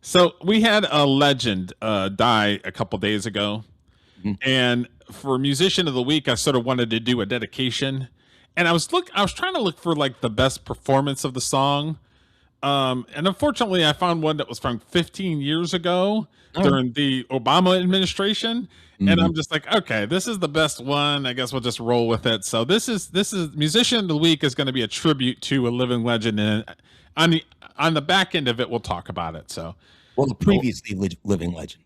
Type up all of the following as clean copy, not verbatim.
So we had a legend die a couple days ago, and for musician of the week, I sort of wanted to do a dedication, and I was trying to look for like the best performance of the song, and unfortunately, I found one that was from 15 years ago during the Obama administration. And I'm just like, okay, this is the best one. I guess we'll just roll with it. So this is musician of the week is going to be a tribute to a living legend, and on the back end of it, we'll talk about it. So, well, the previously living legend.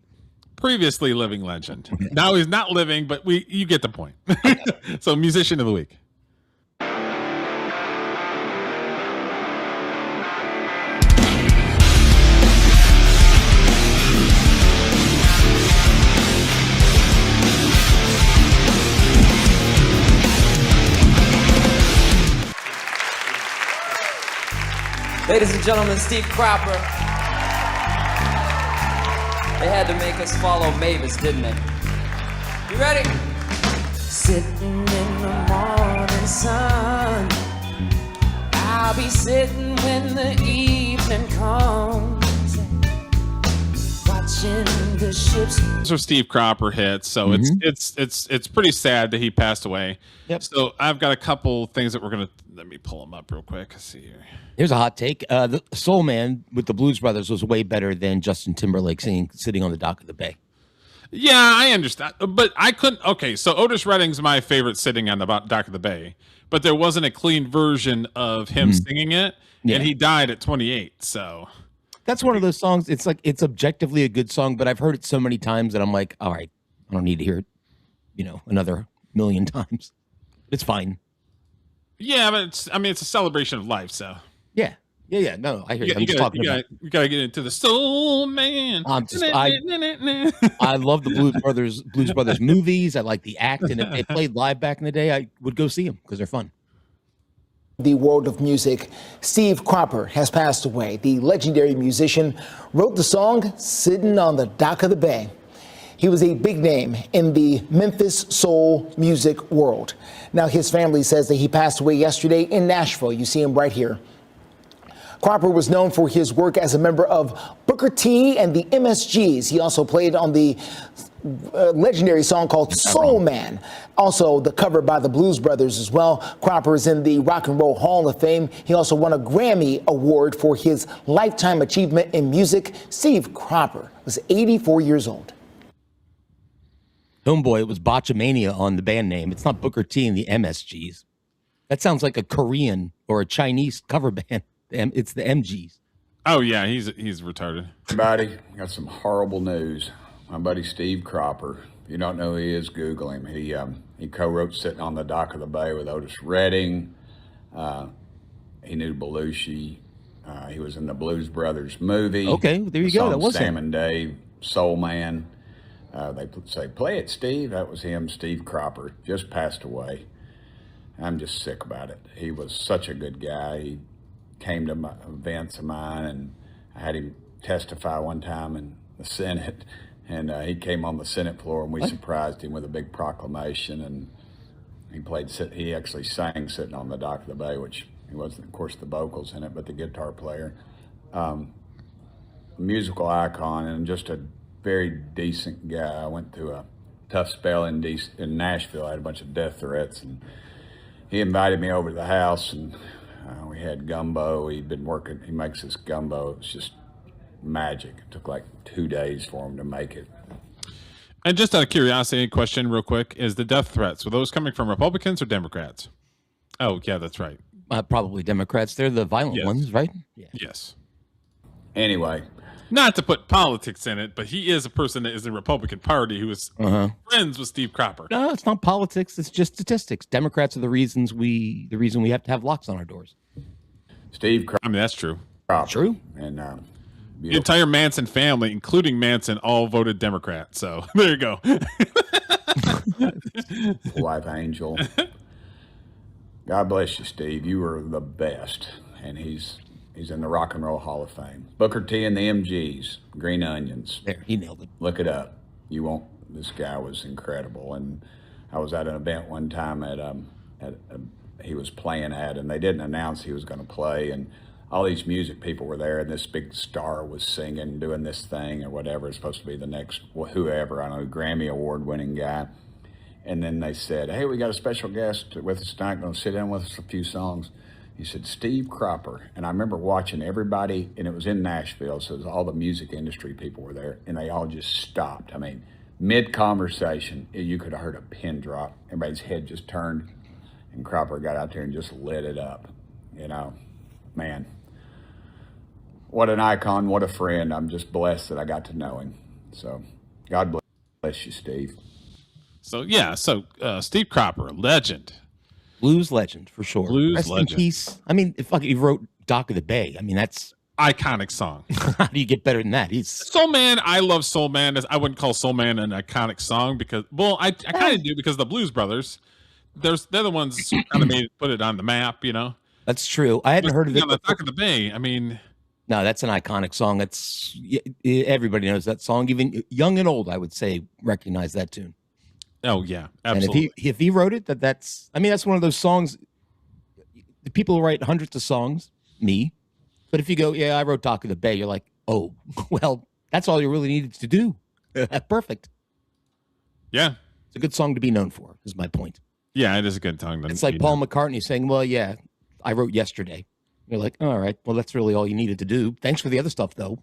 Previously living legend. Okay. Now he's not living, but you get the point. So, musician of the week. Ladies and gentlemen, Steve Cropper. They had to make us follow Mavis, didn't they? You ready? Sitting in the morning sun, I'll be sitting when the evening comes, watching the ships. Those are Steve Cropper hits, so it's pretty sad that he passed away. Yep. So I've got a couple things that we're gonna let me pull them up real quick. Let's see here. Here's a hot take. The Soul Man with the Blues Brothers was way better than Justin Timberlake sitting on the dock of the bay. Yeah, I understand. But I couldn't. Okay, so Otis Redding's my favorite sitting on the dock of the bay. But there wasn't a clean version of him singing it. Yeah. And he died at 28. So that's one of those songs. It's like it's objectively a good song, but I've heard it so many times that I'm like, all right, I don't need to hear it, another million times. It's fine. Yeah, but it's a celebration of life, so. Yeah. No, I hear you. You gotta get into the Soul Man. I love the Blues Brothers movies. I like the act, and if they played live back in the day, I would go see them because they're fun. The world of music, Steve Cropper has passed away. The legendary musician wrote the song "Sitting on the Dock of the Bay." He was a big name in the Memphis soul music world. Now, his family says that he passed away yesterday in Nashville. You see him right here. Cropper was known for his work as a member of Booker T and the MSGs. He also played on the legendary song called Soul Man, also the cover by the Blues Brothers as well. Cropper is in the Rock and Roll Hall of Fame. He also won a Grammy Award for his lifetime achievement in music. Steve Cropper was 84 years old. Homeboy, it was Botchamania on the band name. It's not Booker T and the MSGs. That sounds like a Korean or a Chinese cover band. It's the MGs. Oh, yeah, he's retarded. Everybody, got some horrible news. My buddy Steve Cropper, if you don't know who he is, Google him. He co-wrote Sitting on the Dock of the Bay with Otis Redding. He knew Belushi. He was in the Blues Brothers movie. Okay, there you go. That was Sam and Dave, Soul Man. They say, "Play it, Steve." That was him. Steve Cropper just passed away. I'm just sick about it. He was such a good guy. He came to events of mine, and I had him testify one time in the Senate, and he came on the Senate floor, and we surprised him with a big proclamation, and he actually sang Sitting on the Dock of the Bay, which he wasn't, of course, the vocals in it, but the guitar player. Musical icon, and just a very decent guy. I went through a tough spell in Nashville. I had a bunch of death threats, and he invited me over to the house, and we had gumbo. He makes this gumbo. It was just magic. It took like 2 days for him to make it. And just out of curiosity, question real quick, is the death threats, were those coming from Republicans or Democrats? Oh, yeah, that's right. Probably Democrats. They're the violent ones, right? Yeah. Yes. Anyway. Not to put politics in it, but he is a person that is in the Republican Party who is friends with Steve Cropper. No, it's not politics. It's just statistics. Democrats are the reason we have to have locks on our doors. Steve Cropper. I mean, that's true. True. And the entire Manson family, including Manson, all voted Democrat. So there you go. Wife Angel. God bless you, Steve. You were the best. And he's in the Rock and Roll Hall of Fame. Booker T and the MGs, Green Onions. There, he nailed it. Look it up. You won't. This guy was incredible. And I was at an event one time he was playing at, and they didn't announce he was going to play. And all these music people were there, and this big star was singing, doing this thing or whatever. It's supposed to be the next whoever, I don't know, Grammy Award winning guy. And then they said, hey, we got a special guest with us tonight, going to sit in with us a few songs. He said, Steve Cropper. And I remember watching everybody, and it was in Nashville, so it was all the music industry people were there, and they all just stopped. I mean, mid-conversation, you could have heard a pin drop. Everybody's head just turned, and Cropper got out there and just lit it up. You know, man, what an icon, what a friend. I'm just blessed that I got to know him. So God bless you, Steve. So, yeah, Steve Cropper, legend. Blues legend, for sure. Blues Rest legend. in peace. I mean, if he wrote Dock of the Bay, I mean, that's... Iconic song. How do you get better than that? Soul Man. I love Soul Man. I wouldn't call Soul Man an iconic song because, well, I kind of do because the Blues Brothers, they're the ones who kind of put it on the map, you know? That's true. I hadn't heard of it. On the Dock of the Bay, I mean... No, that's an iconic song. That's everybody knows that song. Even young and old, I would say, recognize that tune. Oh yeah, absolutely. And if he wrote it, that's one of those songs. The people who write hundreds of songs, me. But if you go, yeah, I wrote Dock of the Bay, you're like, oh, well, that's all you really needed to do. Perfect. Yeah, it's a good song to be known for. Is my point. Yeah, it is a good song. It's like Paul McCartney saying, well, yeah, I wrote Yesterday. You're like, all right, well, that's really all you needed to do. Thanks for the other stuff, though.